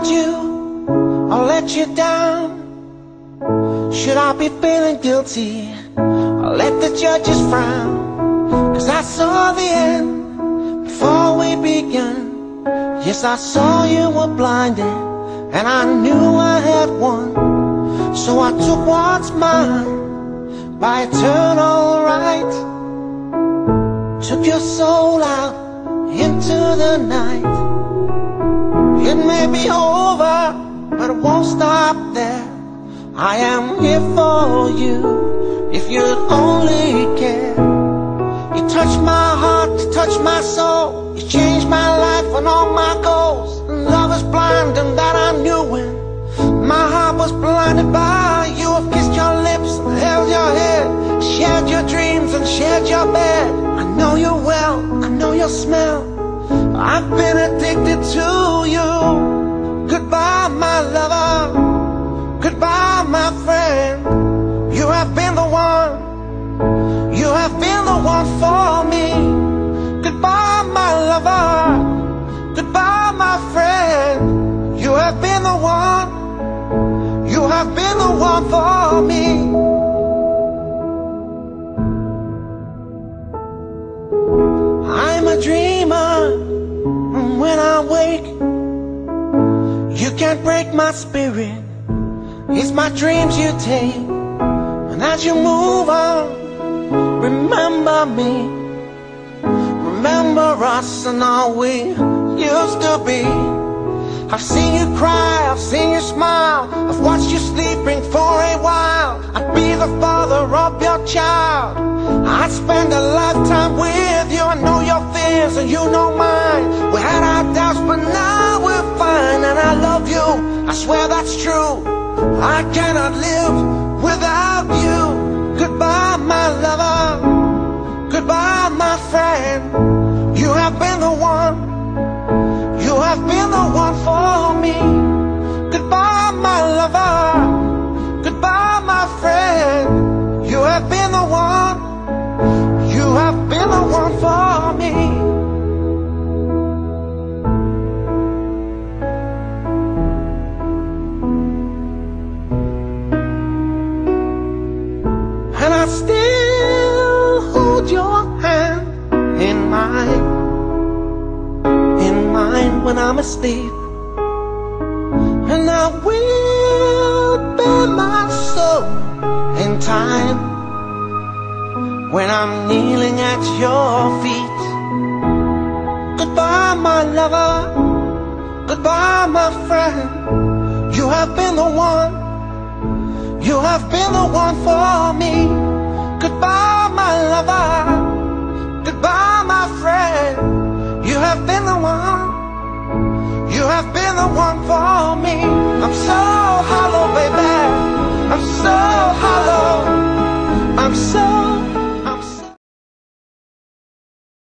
you or let you down? Should I be feeling guilty or let the judges frown? 'Cause I saw the end before we began. Yes, I saw you were blinded and I knew I had won. So I took what's mine by eternal right. Took your soul out into the night. It may be over, but it won't stop there. I am here for you if you'd only care. You touched my heart, you touched my soul. You changed my life and all my goals. Love is blind and that I knew when my heart was blinded by you. Have kissed your lips and held your head, shared your dreams and shared your bed. I know you well, I know your smell. I've been addicted to you. Goodbye, my lover. Goodbye, my friend. You have been the one. You have been the one for me. Goodbye, my lover. Goodbye, my friend. You have been the one. You have been the one for me. I'm a dreamer, and when I wake, you can't break my spirit. It's my dreams you take, and as you move on, remember me. Remember us and all we used to be. I've seen you cry, I've seen you smile. I've watched you sleeping for a while. I'd be the father of your child. I'd spend a lifetime with you. I know your fears and you know mine. We had our doubts but now we're fine. And I love you, I swear that's true. I cannot live without you. Goodbye, my lover. Goodbye, my friend. You have been the one. You have been the one for me. Goodbye, my lover. Goodbye, my friend. You have been the one. You have been the one for me. And I still hold your hand in mine. When I'm asleep, and I will bare my soul in time when I'm kneeling at your feet. Goodbye, my lover. Goodbye, my friend. You have been the one. You have been the one for me. Goodbye, my lover. Goodbye, my friend. You have been the one. You have been the one for me.